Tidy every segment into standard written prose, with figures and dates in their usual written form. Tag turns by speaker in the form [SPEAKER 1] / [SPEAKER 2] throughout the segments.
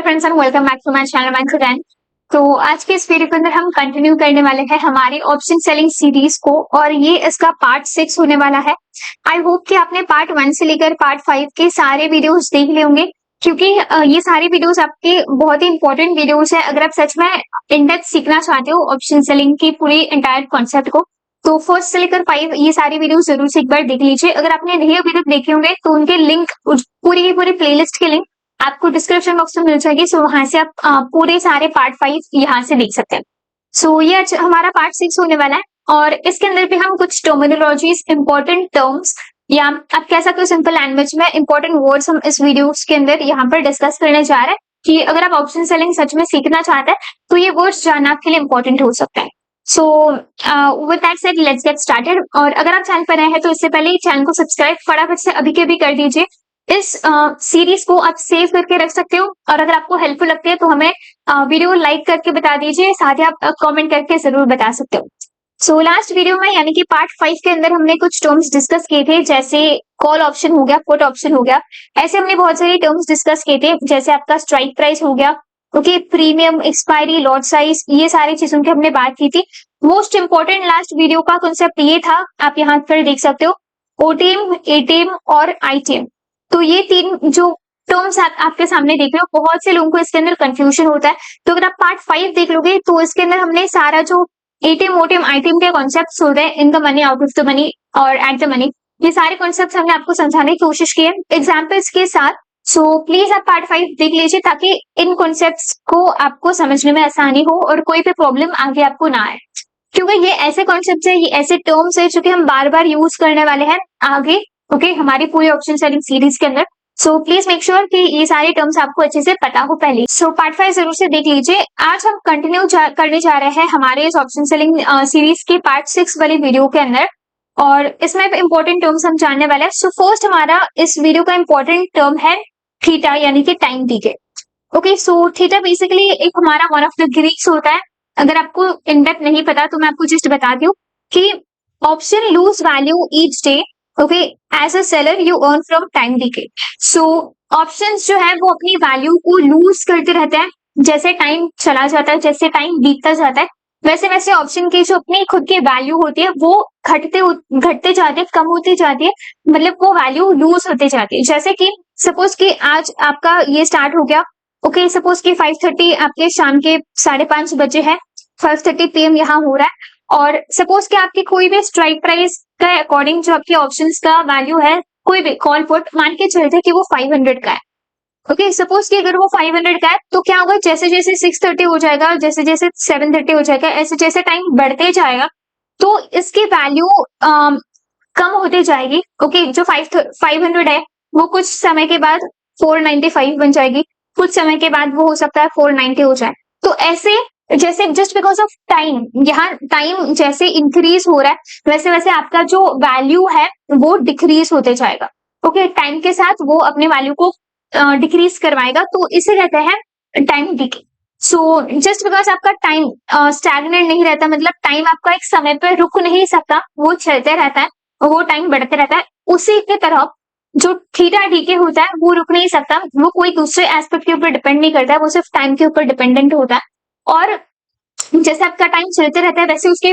[SPEAKER 1] Friends and welcome back to my channel once again. तो आज के इस वीडियो के अंदर हम कंटिन्यू करने वाले हैं हमारी ऑप्शन सेलिंग सीरीज को और ये इसका पार्ट 6 होने वाला है। आई होप कि आपने पार्ट 1 से लेकर पार्ट 5 के सारे वीडियोस देख लिए होंगे क्योंकि ये सारे वीडियोस आपके बहुत ही इंपॉर्टेंट वीडियोस है। अगर आप सच में इन डेप्थ सीखना चाहते हो ऑप्शन सेलिंग की पूरी एंटायर कॉन्सेप्ट को तो फर्स्ट से लेकर 5 ये सारी वीडियोस जरूर से एक बार देख लीजिए। अगर आपने नहीं अभी तक देखे होंगे तो उनके लिंक पूरी की पूरी प्लेलिस्ट के लिंक आपको डिस्क्रिप्शन बॉक्स में मिल जाएगी। सो वहां से आप पूरे सारे पार्ट 5 यहाँ से देख सकते हैं। सो ये हमारा पार्ट 6 होने वाला है और इसके अंदर भी हम कुछ टर्मिनोलॉजीज, इंपॉर्टेंट टर्म्स या आप कह सकते हो सिंपल लैंग्वेज में इंपॉर्टेंट वर्ड्स हम इस वीडियो के अंदर यहाँ पर डिस्कस करने जा रहे हैं कि अगर आप ऑप्शन सेलिंग सच में सीखना चाहते हैं तो ये वर्ड्स जानना आपके लिए इंपॉर्टेंट हो सकता है। So with that said let's get started. और अगर आप चैनल पर नए हैं तो इससे पहले चैनल को सब्सक्राइब फटाफट से अभी के अभी कर दीजिए। इस सीरीज को आप सेव करके रख सकते हो और अगर आपको हेल्पफुल लगती है तो हमें वीडियो लाइक करके बता दीजिए, साथ ही आप कमेंट करके जरूर बता सकते हो। सो लास्ट वीडियो में यानी कि पार्ट 5 के अंदर हमने कुछ टर्म्स डिस्कस किए थे, जैसे कॉल ऑप्शन हो गया, पुट ऑप्शन हो गया। ऐसे हमने बहुत सारे टर्म्स डिस्कस किए थे, जैसे आपका स्ट्राइक प्राइस हो गया, okay, premium, expiry, lot size, ये सारी चीजों की हमने बात की थी। मोस्ट इंपॉर्टेंट लास्ट वीडियो का कॉन्सेप्ट ये था, आप यहाँ पर देख सकते हो, ओटीएम, एटीएम और आईटीएम। तो ये तीन जो टर्म्स आपके सामने देख रहे हो, बहुत से लोगों को इसके अंदर कंफ्यूजन होता है। तो अगर आप पार्ट 5 देख लोगे तो इसके अंदर हमने सारा जो एटीएम, ओटीएम, आईटीएम के कॉन्सेप्ट होते हैं, in the money, out of the money और एट द मनी, ये सारे कॉन्सेप्ट हमने आपको समझाने की कोशिश की है एग्जाम्पल्स के साथ। सो प्लीज आप पार्ट 5 देख लीजिए ताकि इन कॉन्सेप्ट्स को आपको समझने में आसानी हो और कोई भी प्रॉब्लम आगे आपको ना आए, क्योंकि ये ऐसे कॉन्सेप्ट है, ये ऐसे टर्म्स है जो कि हम बार बार यूज करने वाले हैं आगे, ओके, हमारी पूरी ऑप्शन सेलिंग सीरीज के अंदर। सो प्लीज मेक श्योर कि ये सारे टर्म्स आपको अच्छे से पता हो पहले। सो पार्ट 5 जरूर से देख लीजिए। आज हम कंटिन्यू करने जा रहे हैं हमारे इस ऑप्शन सेलिंग सीरीज के पार्ट 6 वाली वीडियो के अंदर और इसमें इंपॉर्टेंट टर्म्स हम जानने वाले हैं। सो फर्स्ट हमारा इस वीडियो का इंपॉर्टेंट टर्म है थीटा यानी कि time DK. Okay, so theta basically एक हमारा वन ऑफ द ग्रीक्स होता है। अगर आपको इन डेप्थ नहीं पता तो मैं आपको जस्ट बता दूं कि option lose value each day, okay, as a seller you earn from time decay. So options जो है वो अपनी वैल्यू को लूज करते रहते हैं, जैसे टाइम चला जाता है, जैसे टाइम बीतता जाता है, वैसे वैसे ऑप्शन की जो अपनी खुद की वैल्यू होती है वो घटते जाती है, कम होती जाती है, मतलब वो वैल्यू लूज होते जाती है। जैसे कि सपोज कि आज आपका ये स्टार्ट हो गया, ओके, सपोज कि 5:30 आपके शाम के 5:30 बजे है, 5:30 PM यहाँ हो रहा है और सपोज कि आपकी कोई भी स्ट्राइक प्राइस का अकॉर्डिंग जो आपके ऑप्शंस का वैल्यू है, कोई भी कॉल पुट मान के चलते कि वो 500 का है। ओके, सपोज कि अगर वो 500 का है तो क्या होगा, जैसे जैसे 6:30 हो जाएगा, जैसे जैसे 7:30 हो जाएगा, ऐसे जैसे टाइम बढ़ते जाएगा तो इसकी वैल्यू कम होते जाएगी। ओके, जो 500 है वो कुछ समय के बाद 495 बन जाएगी, कुछ समय के बाद वो हो सकता है 490 हो जाए। तो ऐसे जैसे जस्ट बिकॉज ऑफ टाइम, यहाँ टाइम जैसे इंक्रीज हो रहा है वैसे वैसे आपका जो वैल्यू है वो डिक्रीज होते जाएगा। ओके, टाइम के साथ वो अपने वैल्यू को डिक्रीज करवाएगा, तो इसे कहते हैं time decay. So just because आपका टाइम स्टैग्नेंट नहीं रहता, मतलब टाइम आपका एक समय पर रुक नहीं सकता, वो चलते रहता है, वो टाइम बढ़ते रहता है। उसी की तरह जो थीटा डीके होता है वो रुक नहीं सकता, वो कोई दूसरे एस्पेक्ट के ऊपर डिपेंड नहीं करता है, वो सिर्फ टाइम के ऊपर डिपेंडेंट होता है। और जैसे आपका टाइम चलते रहता है वैसे उसकी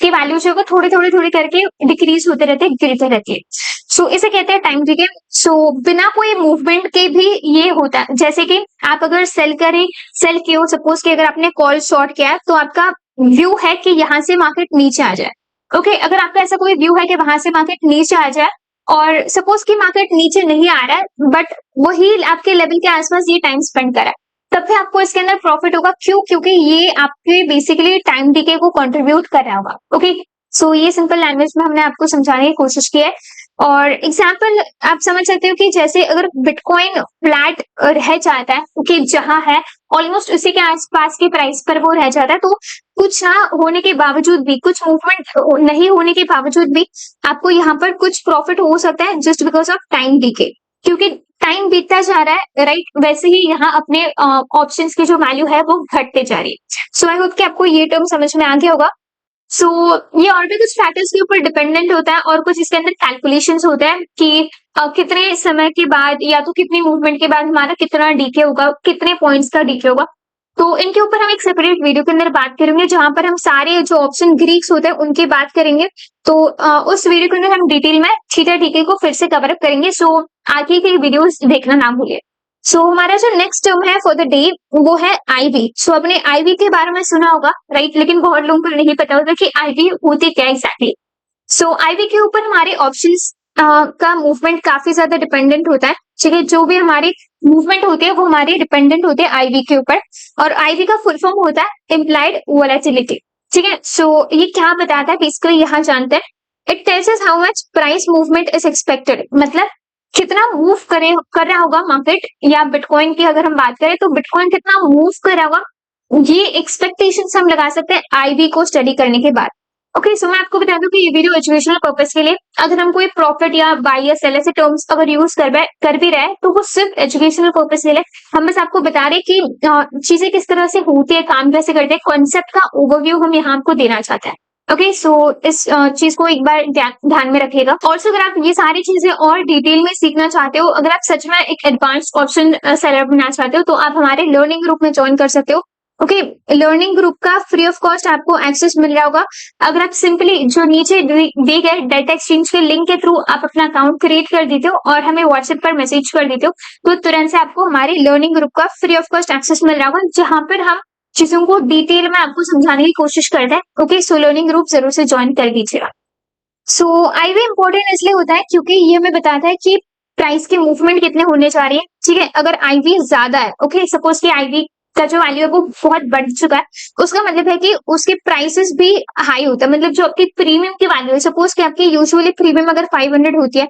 [SPEAKER 1] वैल्यू जो है थोड़ी करके डिक्रीज होते रहते हैं, गिरते रहती है। सो इसे कहते हैं टाइम डीके। सो बिना कोई मूवमेंट के भी ये होता है, जैसे कि आप अगर सेल किए हो, सपोज कि अगर आपने कॉल शॉर्ट किया तो आपका व्यू है कि यहाँ से मार्केट नीचे आ जाए। ओके, अगर आपका ऐसा कोई व्यू है कि वहां से मार्केट नीचे आ जाए और सपोज कि मार्केट नीचे नहीं आ रहा है बट वही आपके लेवल के आसपास ये टाइम स्पेंड करा है, तब भी आपको इसके अंदर प्रॉफिट होगा। क्यों? क्योंकि ये आपके बेसिकली टाइम डीके को कंट्रीब्यूट कर रहा होगा। ओके, सो ये सिंपल लैंग्वेज में हमने आपको समझाने की कोशिश की है। और एग्जाम्पल आप समझ सकते हो कि जैसे अगर बिटकॉइन फ्लैट रह जाता है, ओके, जहां है ऑलमोस्ट उसी के आसपास के प्राइस पर वो रह जाता है, तो कुछ ना होने के बावजूद भी, कुछ मूवमेंट नहीं होने के बावजूद भी आपको यहाँ पर कुछ प्रॉफिट हो सकता है just because of time DK, क्योंकि टाइम बीतता जा रहा है, राइट, वैसे ही यहाँ अपने ऑप्शंस की जो वैल्यू है वो घटते जा रही है। सो आई होप कि आपको ये टर्म समझ में आ गया होगा। सो ये और भी कुछ फैक्टर्स के ऊपर डिपेंडेंट होता है और कुछ इसके अंदर कैलकुलेशंस होते हैं कि कितने समय के बाद या तो कितनी मूवमेंट के बाद हमारा कितना डीके होगा, कितने पॉइंट्स का डीके होगा। तो इनके ऊपर हम एक सेपरेट वीडियो के अंदर बात करेंगे जहां पर हम सारे जो ऑप्शन ग्रीक्स होते हैं उनकी बात करेंगे। तो उस वीडियो के अंदर हम डिटेल में थीटा डीके को फिर से कवर अप करेंगे। सो आगे के वीडियोस देखना ना भूलिए। सो हमारा जो नेक्स्ट टर्म है फॉर द डे वो है आईवी। सो आपने आईवी के बारे में सुना होगा, राइट? लेकिन बहुत लोगों को नहीं पता होता कि आईवी होती क्या एग्जैक्टली। सो आईवी के ऊपर हमारे ऑप्शंस का मूवमेंट काफी ज्यादा डिपेंडेंट होता है। ठीक है, जो भी हमारी मूवमेंट होती है वो हमारी डिपेंडेंट होती है आईवी के ऊपर। और आईवी का फुल फॉर्म होता है इम्प्लाइड वोलेटिलिटी। ठीक है, सो ये क्या बताता है बेसिकली यहाँ जानते हैं। It tells us how much price movement is expected, मतलब कितना मूव कर रहा होगा मार्केट। या बिटकॉइन की अगर हम बात करें तो बिटकॉइन कितना मूव कर रहा होगा, ये एक्सपेक्टेशंस हम लगा सकते हैं आईवी को स्टडी करने के बाद। ओके, सो मैं आपको बता दूं कि ये वीडियो एजुकेशनल पर्पस के लिए, अगर हम कोई प्रॉफिट या बाय या सेल ऐसे टर्म्स अगर यूज कर भी रहे हैं तो वो सिर्फ एजुकेशनल पर्पस के लिए। हम बस आपको बता रहे कि चीजें किस तरह से होती है, काम कैसे करते हैं, कॉन्सेप्ट का ओवरव्यू हम यहाँ आपको देना चाहते हैं। ओके, सो इस चीज को एक बार ध्यान में रखिएगा। ऑल्सो अगर आप ये सारी चीजें और डिटेल में सीखना चाहते हो, अगर आप सच में एक एडवांस ऑप्शन सेलर बनना चाहते हो तो आप हमारे लर्निंग ग्रुप में ज्वाइन कर सकते हो। ओके, लर्निंग ग्रुप का फ्री ऑफ कॉस्ट आपको एक्सेस मिल रहा होगा। अगर आप सिंपली जो नीचे दिए गए डेटा एक्सचेंज के लिंक के थ्रू आप अपना अकाउंट क्रिएट कर देते हो और हमें व्हाट्सएप पर मैसेज कर देते हो तो तुरंत से आपको हमारे लर्निंग ग्रुप का फ्री ऑफ कॉस्ट एक्सेस मिल रहा होगा, जहां पर हम चीजों को डिटेल में आपको समझाने की कोशिश करते हैं। ओके, सो लर्निंग ग्रुप जरूर से ज्वाइन कर दीजिएगा। सो आईवी इंपॉर्टेंट इसलिए होता है क्योंकि ये हमें बताता है कि प्राइस की मूवमेंट कितने होने जा रही है। ठीक है, अगर आईवी ज्यादा है, ओके, सपोज कि आईवी का जो वैल्यू है वो बहुत बढ़ चुका है, उसका मतलब है कि उसके प्राइसेस भी हाई होता है। मतलब जो आपकी प्रीमियम की वैल्यू है, सपोज कि आपकी यूजुअली प्रीमियम अगर 500 होती है,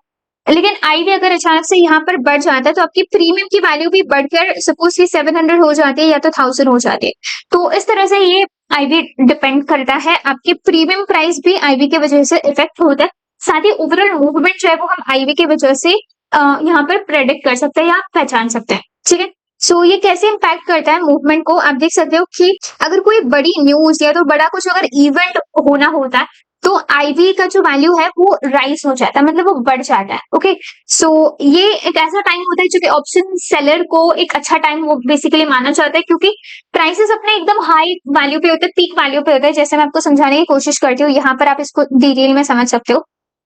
[SPEAKER 1] लेकिन आईवी अगर अचानक से यहाँ पर बढ़ जाता है तो आपकी प्रीमियम की वैल्यू भी बढ़कर सपोज कि 700 हो जाती है या तो 1000 हो जाती है। तो इस तरह से ये आईवी डिपेंड करता है, आपकी प्रीमियम प्राइस भी आईवी की वजह से इफेक्ट होता है। साथ ही ओवरऑल मूवमेंट जो है वो हम आईवी की वजह से यहाँ पर प्रेडिक्ट कर सकते हैं या पहचान सकते हैं। ठीक है, सो ये कैसे इम्पैक्ट करता है मूवमेंट को, आप देख सकते हो कि अगर कोई बड़ी न्यूज या तो बड़ा कुछ अगर इवेंट होना होता है तो आईवी का जो वैल्यू है वो राइज हो जाता है, मतलब वो बढ़ जाता है। ओके, सो ये एक ऐसा टाइम होता है जो कि ऑप्शन सेलर को एक अच्छा टाइम वो बेसिकली माना जाता है, क्योंकि प्राइसेस अपने एकदम हाई वैल्यू पे होते हैं, पीक वैल्यू पे होते हैं। जैसे मैं आपको समझाने की कोशिश करती हूँ, यहाँ पर आप इसको डिटेल में समझ सकते हो।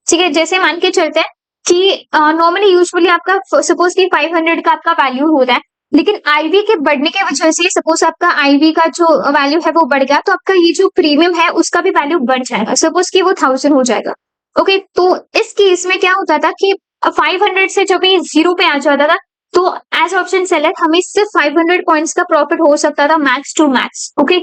[SPEAKER 1] ठीक है, जैसे मान के चलते हैं कि नॉर्मली यूजुअली आपका सपोज कि 500 का आपका वैल्यू होता है, लेकिन आईवी के बढ़ने की वजह से सपोज आपका आईवी का जो वैल्यू है वो बढ़ गया तो आपका ये जो प्रीमियम है उसका भी वैल्यू बढ़ जाएगा, सपोज कि वो 1000 हो जाएगा। ओके, तो इस केस में क्या होता था कि 500 से जब ये 0 पे आ जाता था तो एज ऑप्शन सेलर हमें सिर्फ 500 पॉइंट्स का प्रॉफिट हो सकता था मैक्स टू मैक्स। ओके,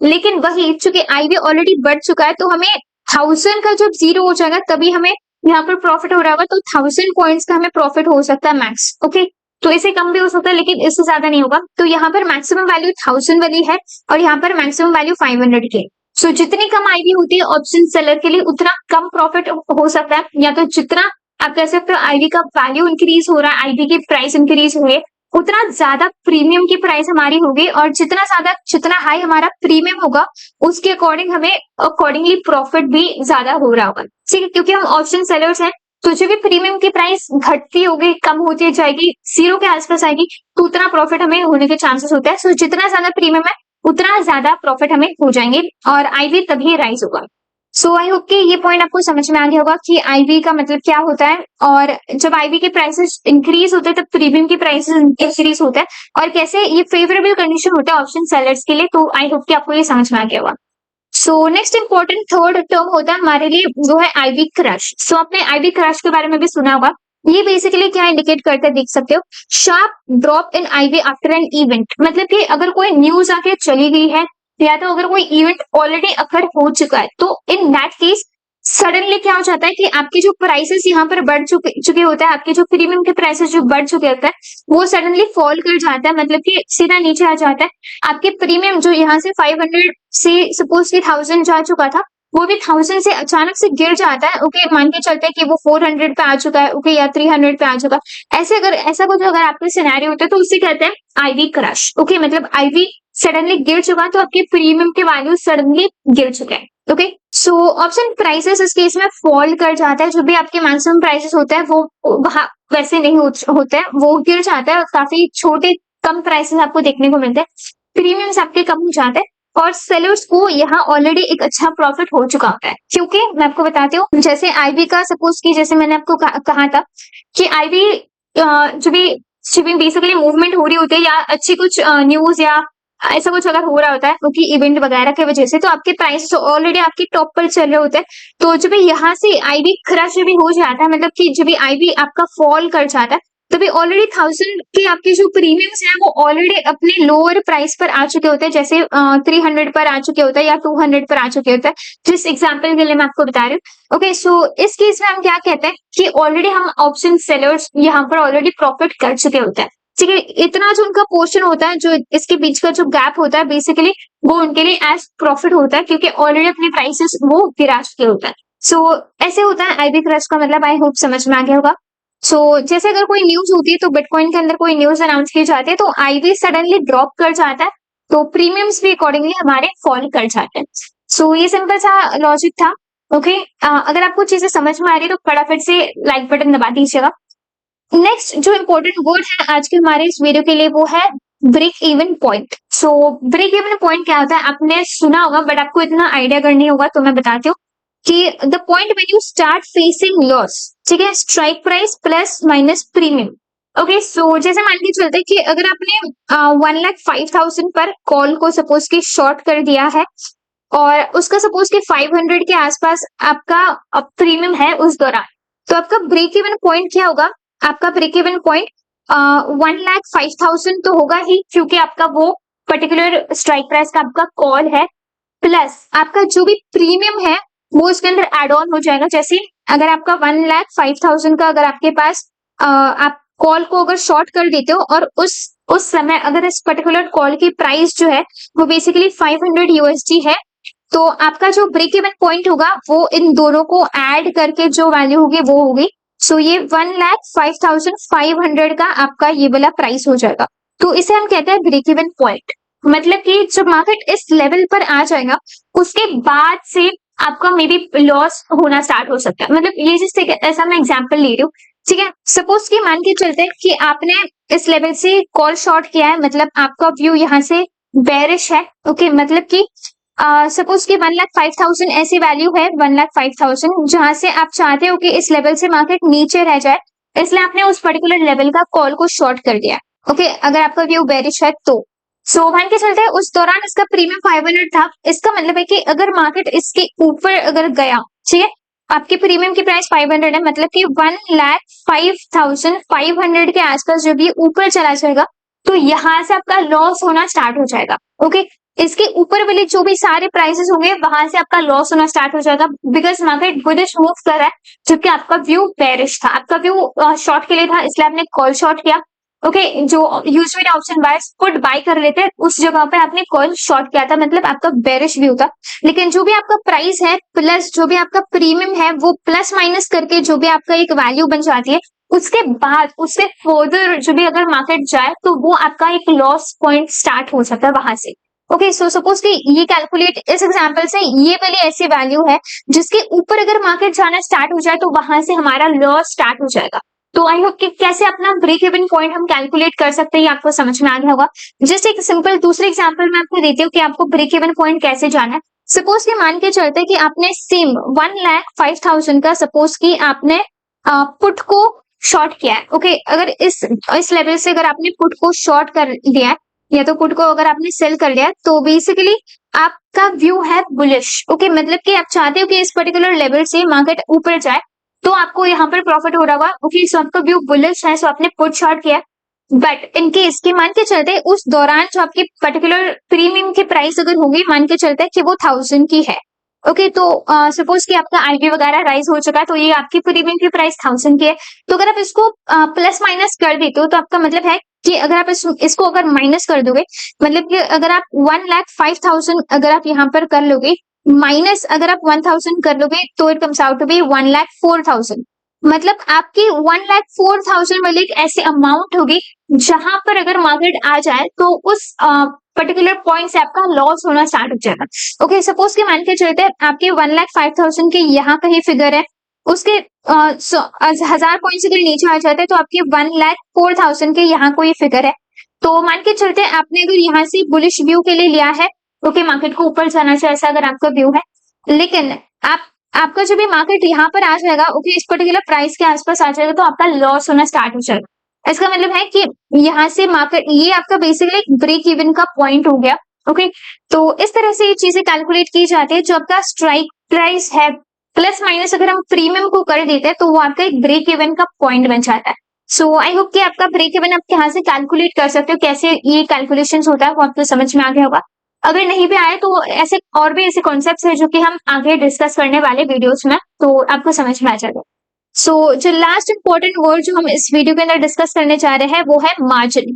[SPEAKER 1] लेकिन वही चूंकि आईवी ऑलरेडी बढ़ चुका है तो हमें 1000 का जब 0 हो जाएगा तभी हमें यहाँ पर प्रॉफिट हो रहा होगा, तो 1000 पॉइंट्स का हमें प्रॉफिट हो सकता है मैक्स। ओके, तो इसे कम भी हो सकता है लेकिन इससे ज्यादा नहीं होगा। तो यहाँ पर मैक्सिमम वैल्यू 1000 वाली है और यहाँ पर मैक्सिमम वैल्यू 500 की है। सो जितनी कम आईवी होती है ऑप्शन सेलर के लिए उतना कम प्रॉफिट हो सकता है, या तो जितना आप कह सकते हो आईवी का वैल्यू इंक्रीज हो रहा है, आईवी की प्राइस इंक्रीज हो रही है, उतना ज्यादा प्रीमियम की प्राइस हमारी होगी और जितना हाई हमारा प्रीमियम होगा उसके अकॉर्डिंग हमें अकॉर्डिंगली प्रॉफिट भी ज्यादा हो रहा होगा। ठीक है, क्योंकि हम ऑप्शन सेलर्स हैं तो जो भी प्रीमियम की प्राइस घटती होगी, कम होती जाएगी, 0 के आसपास आएगी, तो उतना प्रॉफिट हमें होने के चांसेस होते हैं। सो जितना ज्यादा प्रीमियम है उतना ज्यादा प्रॉफिट हमें हो जाएंगे और आईवी तभी राइज होगा। सो आई होप कि ये पॉइंट आपको समझ में आ गया होगा कि आईवी का मतलब क्या होता है, और जब आईवी के प्राइसेस इंक्रीज होते हैं तब प्रीमियम के प्राइसेस इंक्रीज होते हैं, और कैसे ये फेवरेबल कंडीशन होता है ऑप्शन सेलर्स के लिए। तो आई होप कि आपको ये समझ में आ गया होगा। So next important third term होता है हमारे लिए, वो है आईवी क्रश। सो आपने आईवी क्रश के बारे में भी सुना होगा। ये बेसिकली क्या इंडिकेट करते हैं देख सकते हो, sharp drop in IV after an event. मतलब कि अगर कोई न्यूज आके चली गई है या तो अगर कोई इवेंट ऑलरेडी अकर हो चुका है तो इन दैट केस सडनली क्या हो जाता है कि आपके जो प्राइसेस यहाँ पर बढ़ चुके होते हैं, आपके जो प्रीमियम के प्राइसेस जो बढ़ चुके होते हैं वो सडनली फॉल कर जाता है, मतलब कि सीधा नीचे आ जाता है। आपके प्रीमियम जो यहाँ से 500 से सपोज कि 1000 जा चुका था वो भी 1000 से अचानक से गिर जाता है। ओके, मान के चलते हैं कि वो 400 पे आ चुका है, ओके, या 300 पे आ चुका है। ऐसा कुछ अगर आपके सिनेरियो होता है तो उसे कहते हैं आईवी क्रश। ओके, मतलब आईवी सडनली गिर चुका है तो आपके प्रीमियम के वैल्यू सडनली गिर चुके हैं। ओके, सो ऑप्शन प्राइसेस इस केस में फॉल कर जाता है। जो भी आपके मैक्सिमम प्राइसेस होता है वो वहाँ वैसे नहीं होते हैं, वो गिर जाता है और काफी छोटे कम प्राइसेस आपको देखने को मिलते हैं, प्रीमियम्स आपके कम हो जाते हैं और सेलर्स को यहाँ ऑलरेडी एक अच्छा प्रॉफिट हो चुका होता है। क्योंकि मैं आपको बताती हूँ, जैसे आईबी का सपोज की जैसे मैंने आपको कहा था कि आईबी जो भी शिपिंग बेसिकली मूवमेंट हो रही होती है या अच्छी कुछ न्यूज या ऐसा कुछ अगर हो रहा होता है क्योंकि इवेंट वगैरह की वजह से, तो आपके प्राइस ऑलरेडी आपकी टॉप पर चल रहे होते हैं। तो जब भी यहाँ से आईबी क्रश भी हो जाता है, मतलब कि जब भी आईबी आपका फॉल कर जाता है, तभी ऑलरेडी 1000 के आपके जो प्रीमियम्स हैं वो ऑलरेडी अपने लोअर प्राइस पर आ चुके होते हैं, जैसे 300 पर आ चुके होते हैं या 200 पर आ चुके होते हैं, जिस एग्जाम्पल के लिए मैं आपको बता रही हूँ। ओके, सो इस केस में हम क्या कहते हैं कि ऑलरेडी हम ऑप्शन सेलर्स यहाँ पर ऑलरेडी प्रॉफिट कर चुके होते हैं। ठीक है, इतना जो उनका पोर्शन होता है, जो इसके बीच का जो गैप होता है, बेसिकली वो उनके लिए एज प्रॉफिट होता है क्योंकि ऑलरेडी अपने प्राइसेस वो गिरा चुके होता है। सो ऐसे होता है आईबी क्रश का मतलब। आई होप समझ में आ गया होगा। सो जैसे अगर कोई न्यूज होती है, तो बिटकॉइन के अंदर कोई न्यूज अनाउंस की जाती है, तो आईबी सडनली ड्रॉप कर जाता है, तो प्रीमियम्स भी अकॉर्डिंगली हमारे फॉल कर जाते हैं। सो ये सिंपल सा लॉजिक था। ओके, अगर आपको चीजें समझ में आ रही है तो फटाफट से लाइक बटन दबा दीजिएगा। नेक्स्ट जो इम्पोर्टेंट वर्ड है आज के हमारे इस वीडियो के लिए वो है break even point. So break even point क्या होता है, आपने सुना होगा बट आपको इतना आइडिया अगर नहीं होगा तो मैं बताती हूँ कि the point when you start facing loss. ठीक है, strike price plus minus premium. Okay, so जैसे मान के चलते हैं कि अगर आपने 1,05,000 पर कॉल को सपोज की शॉर्ट कर दिया है और उसका सपोज कि 500 के आसपास आपका प्रीमियम है उस दौरान, तो आपका ब्रेक इवन पॉइंट क्या होगा? आपका ब्रेक इवन पॉइंट 1,05,000 तो होगा ही, क्योंकि आपका वो पर्टिकुलर स्ट्राइक प्राइस का आपका कॉल है, प्लस आपका जो भी प्रीमियम है वो इसके अंदर एड ऑन हो जाएगा। जैसे अगर आपका 1,05,000 का अगर आपके पास आप कॉल को अगर शॉर्ट कर देते हो और उस समय अगर इस पर्टिकुलर कॉल की प्राइस जो है वो बेसिकली 500 यूएसडी है, तो आपका जो ब्रेक इवन पॉइंट होगा वो इन दोनों को ऐड करके जो वैल्यू होगी वो होगी। सो ये 1,05,500 का आपका ये वाला प्राइस हो जाएगा। तो इसे हम कहते हैं ब्रेक इवन पॉइंट। मतलब कि जब मार्केट इस लेवल पर आ जाएगा उसके बाद से आपका मे बी लॉस होना स्टार्ट हो सकता है। मतलब ये जिससे ऐसा मैं एग्जांपल ले रही हूँ। ठीक है, सपोज कि मान के चलते हैं कि आपने इस लेवल से कॉल शॉर्ट किया है, मतलब आपका व्यू यहाँ से बेरिश है। ओके, मतलब कि सपोज कि 1,05,000 ऐसी वैल्यू है, 1,05,000 जहां से आप चाहते हो कि इस लेवल से मार्केट नीचे रह जाए, इसलिए आपने उस पर्टिकुलर लेवल का कॉल को शॉर्ट कर दिया। ओके, अगर आपका व्यू बेरिश है तो सो मान के चलते हैं उस दौरान इसका प्रीमियम 500 था। इसका मतलब है कि अगर मार्केट इसके ऊपर अगर गया, ठीक है, आपके प्रीमियम की प्राइस 500 है, मतलब कि 1,05,500 के आसपास जो भी ऊपर चला जाएगा तो यहाँ से आपका लॉस होना स्टार्ट हो जाएगा। ओके, इसके ऊपर वाले जो भी सारे प्राइसेस होंगे वहां से आपका लॉस होना स्टार्ट हो जाएगा, बिकॉज मार्केट बुलिश मूव कर रहा है, जबकि आपका व्यू बेरिश था। आपका व्यू शॉर्ट के लिए था, इसलिए आपने कॉल शॉर्ट किया। ओके, जो usually option buyers put buy कर लेते हैं उस जगह पे आपने कॉल शॉर्ट किया था, मतलब आपका बेरिश व्यू था। लेकिन जो भी आपका प्राइस है प्लस जो भी आपका प्रीमियम है वो प्लस माइनस करके जो भी आपका एक वैल्यू बन जाती है, उसके बाद उससे फर्दर जो भी अगर मार्केट जाए तो वो आपका एक लॉस पॉइंट स्टार्ट हो सकता है वहां से। ओके, सो सपोज कि ये कैलकुलेट इस एग्जांपल से ये वाली ऐसी वैल्यू है जिसके ऊपर अगर मार्केट जाना स्टार्ट हो जाए तो वहां से हमारा लॉस स्टार्ट हो जाएगा। तो आई होप कि कैसे अपना ब्रेक इवन पॉइंट हम कैलकुलेट कर सकते हैं आपको समझ में आ गया होगा। जस्ट एक सिंपल दूसरे एग्जांपल में आपको देती हूँ कि आपको ब्रेक इवन पॉइंट कैसे जाना है। सपोज कि मान के चलते कि आपने सेम 1,05,000 का सपोज कि आपने पुट को शॉर्ट किया है। ओके, अगर इस लेवल से अगर आपने पुट को शॉर्ट कर लिया है या तो पुट को अगर आपने सेल कर लिया तो बेसिकली आपका व्यू है बुलिश। ओके, मतलब कि आप चाहते हो कि इस पर्टिकुलर लेवल से मार्केट ऊपर जाए तो आपको यहाँ पर प्रॉफिट हो रहा होगा। ओके, सो आपका व्यू बुलिश है, सो आपने पुट शॉर्ट किया। बट इन केस के मान के चलते उस दौरान जो आपकी पर्टिकुलर प्रीमियम की प्राइस अगर होगी, मान के चलते कि वो 1000 की है। ओके, तो सपोज कि आपका आईबी वगैरह राइज हो चुका है, तो ये आपकी प्रीमियम की प्राइस 1000 की है। तो अगर आप इसको प्लस माइनस कर देते हो तो आपका मतलब है कि अगर आप इसको अगर माइनस कर दोगे, मतलब कि अगर आप 1,05,000 अगर आप यहाँ पर कर लोगे माइनस अगर आप 1000 कर लोगे तो it comes out to be 1,04,000। मतलब आपकी 1,04,000 वाली एक ऐसी अमाउंट होगी जहां पर अगर मार्केट आ जाए तो उस पर्टिकुलर पॉइंट से आपका लॉस होना स्टार्ट हो जाएगा। ओके, सपोज के मान के चलते हैं आपके 1,05,000 के यहाँ का ही फिगर है, उसके 1000 पॉइंट अगर नीचे आ जाते हैं तो आपके 1,04,000 के यहाँ कोई फिगर है। तो मान के चलते हैं आपने अगर यहाँ से बुलिश व्यू के लिए लिया है, ओके, मार्केट को ऊपर जाना चाहिए ऐसा अगर आपका व्यू है, लेकिन आपका जब भी मार्केट यहाँ पर आ जाएगा, ओके, इस पर्टिकुलर प्राइस के आसपास आ जाएगा तो आपका लॉस होना स्टार्ट हो जाएगा। इसका मतलब है कि यहाँ से मार्केट, ये आपका बेसिकली एक ब्रेक इवन का पॉइंट हो गया। ओके, तो इस तरह से ये चीजें कैलकुलेट की जाती है। जो आपका स्ट्राइक प्राइस है प्लस माइनस अगर हम प्रीमियम को कर देते हैं तो वो आपका एक ब्रेक इवन का पॉइंट बन जाता है। सो आई होप कि आपका ब्रेक इवन आप यहाँ से कैलकुलेट कर सकते हो, कैसे ये कैलकुलेशन होता है वो आपको समझ में आ गया होगा। अगर नहीं भी आए तो ऐसे और भी ऐसे कॉन्सेप्ट्स है जो कि हम आगे डिस्कस करने वाले वीडियोस में, तो आपको समझ में आ जाएगा। सो जो लास्ट इंपॉर्टेंट वर्ड जो हम इस वीडियो के अंदर डिस्कस करने जा रहे हैं वो है मार्जिन।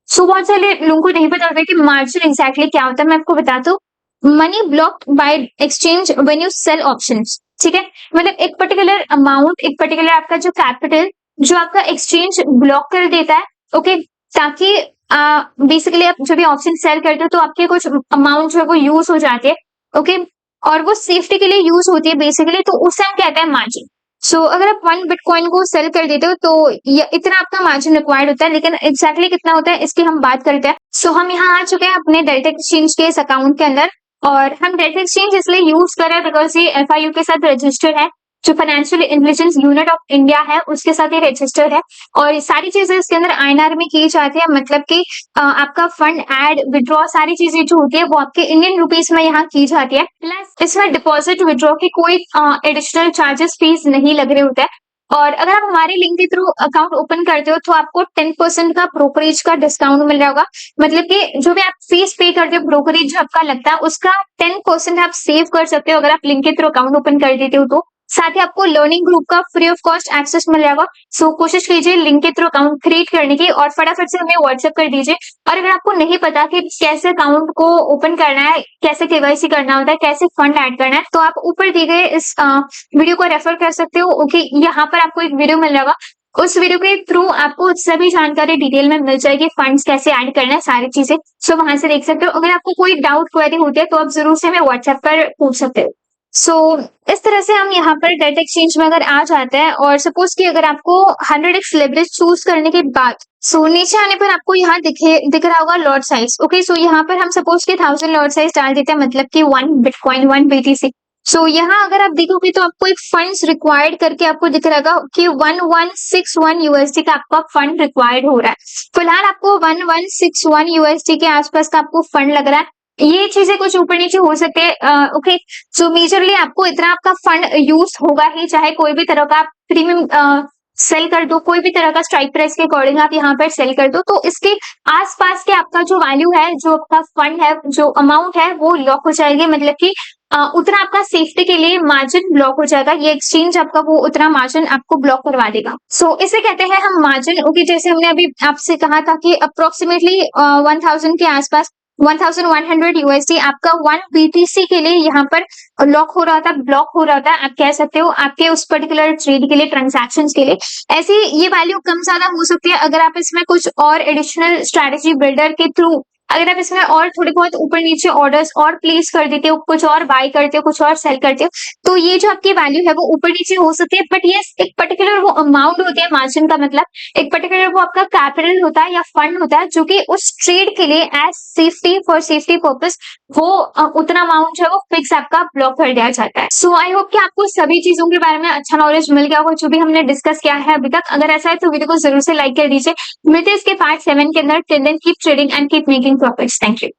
[SPEAKER 1] सो बहुत सारे लोगों को नहीं पता होता कि मार्जिन एग्जैक्टली क्या होता है। मैं आपको बताता हूँ, money blocked by exchange when you sell options. ठीक है, मतलब एक पर्टिकुलर अमाउंट, एक पर्टिकुलर आपका जो कैपिटल जो आपका एक्सचेंज ब्लॉक कर देता है, ओके, ताकि बेसिकली आप जब भी ऑप्शन सेल करते हो तो आपके कुछ अमाउंट जो है वो यूज हो जाते हैं, ओके, और वो सेफ्टी के लिए यूज होती है बेसिकली, तो उसे हम कहते हैं मार्जिन। सो अगर आप 1 बिटकॉइन को सेल कर देते हो तो इतना आपका मार्जिन रिक्वायर्ड होता है, लेकिन एग्जैक्टली कितना होता है इसकी हम बात करते हैं। सो हम यहाँ आ चुके हैं अपने डेल्टा एक्सचेंज के इस अकाउंट के अंदर, और हम डेल्टा एक्सचेंज इसलिए यूज कर रहे हैं बिकॉज ये FIU के साथ रजिस्टर्ड है, जो financial intelligence unit of India है उसके साथ ये रजिस्टर्ड है, और सारी चीजें इसके अंदर INR में की जाती है। मतलब कि आपका फंड ऐड विड्रॉ सारी चीजें जो होती है वो आपके इंडियन रुपीस में यहाँ की जाती है। प्लस इसमें डिपॉजिट विड्रॉ की कोई एडिशनल चार्जेस फीस नहीं लग रहे होते हैं। और अगर आप हमारे लिंक के थ्रू अकाउंट ओपन करते हो तो आपको 10% का ब्रोकरेज का डिस्काउंट मिल रहा होगा। मतलब कि जो भी आप फीस पे करते हो, ब्रोकरेज जो आपका लगता है उसका 10% आप सेव कर सकते हो अगर आप लिंक के थ्रू अकाउंट ओपन कर देते हो तो। साथ ही आपको लर्निंग ग्रुप का फ्री ऑफ कॉस्ट एक्सेस मिल जाएगा। सो कोशिश कीजिए लिंक के थ्रू अकाउंट क्रिएट करने की, और फटाफट से हमें व्हाट्सएप कर दीजिए। और अगर आपको नहीं पता कि कैसे अकाउंट को ओपन करना है, कैसे KYC करना होता है, कैसे फंड ऐड करना है, तो आप ऊपर दिए गए इस वीडियो को रेफर कर सकते हो। ओके, यहाँ पर आपको एक वीडियो मिल जाएगा, उस वीडियो के थ्रू आपको सभी जानकारी डिटेल में मिल जाएगी, फंड्स कैसे ऐड करना है, सारी चीजें। सो वहां से देख सकते हो। अगर आपको कोई डाउट क्वेरी होती है तो आप जरूर से हमें व्हाट्सएप पर पूछ सकते हो। सो इस तरह से हम यहाँ पर डेल्टा एक्सचेंज में अगर आ जाते हैं, और सपोज कि अगर आपको 100x लेवरेज चूज करने के बाद नीचे आने पर आपको यहाँ दिख रहा होगा लॉट साइज। ओके, सो यहाँ पर हम सपोज कि 1000 लॉट साइज डाल देते हैं, मतलब कि 1 बिटकॉइन 1 BTC। सो यहाँ अगर आप देखोगे तो आपको एक फंड्स रिक्वायर्ड करके आपको दिख रहा होगा कि 1161 USD का आपका फंड रिक्वायर्ड हो रहा है। फिलहाल आपको 1161 USD के आसपास का आपको फंड लग रहा है। ये चीजें कुछ ऊपर नीचे हो सकते हैं। ओके, सो मेजरली आपको इतना आपका फंड यूज होगा ही, चाहे कोई भी तरह का आप प्रीमियम सेल कर दो, कोई भी तरह का स्ट्राइक प्राइस के अकॉर्डिंग आप यहाँ पर सेल कर दो, तो इसके आसपास के आपका जो वैल्यू है, जो आपका फंड है, जो अमाउंट है वो लॉक हो जाएगी। मतलब कि उतना आपका सेफ्टी के लिए मार्जिन ब्लॉक हो जाएगा। ये एक्सचेंज आपका वो उतना मार्जिन आपको ब्लॉक करवा देगा। सो इसे कहते हैं हम मार्जिन। ओके, जैसे हमने अभी आपसे कहा था कि अप्रोक्सीमेटली 1000 के आसपास 1100 USD आपका 1 BTC के लिए यहाँ पर लॉक हो रहा था, ब्लॉक हो रहा था, आप कह सकते हो, आपके उस पर्टिकुलर ट्रेड के लिए, ट्रांजैक्शन के लिए। ऐसी ये वैल्यू कम ज्यादा हो सकती है अगर आप इसमें कुछ और एडिशनल स्ट्रैटेजी बिल्डर के थ्रू, अगर आप इसमें और थोड़े बहुत ऊपर नीचे ऑर्डर्स और प्लेस कर देते हो, कुछ और बाय करते हो, कुछ और सेल करते हो, तो ये जो आपकी वैल्यू है वो ऊपर नीचे हो सकती है। बट ये एक पर्टिकुलर वो अमाउंट होती है मार्जिन का, मतलब एक पर्टिकुलर वो आपका कैपिटल होता है या फंड होता है जो कि उस ट्रेड के लिए as safety, for safety purpose वो उतना अमाउंट जो है वो फिक्स आपका ब्लॉक कर दिया जाता है। सो आई होप कि आपको सभी चीजों के बारे में अच्छा नॉलेज मिल गया होगा जो भी हमने डिस्कस किया है अभी तक। अगर ऐसा है तो वीडियो को जरूर से लाइक कर दीजिए। मिलते हैं इसके पार्ट 7 के अंदर। Till then keep trading and keep making profits. Thank you.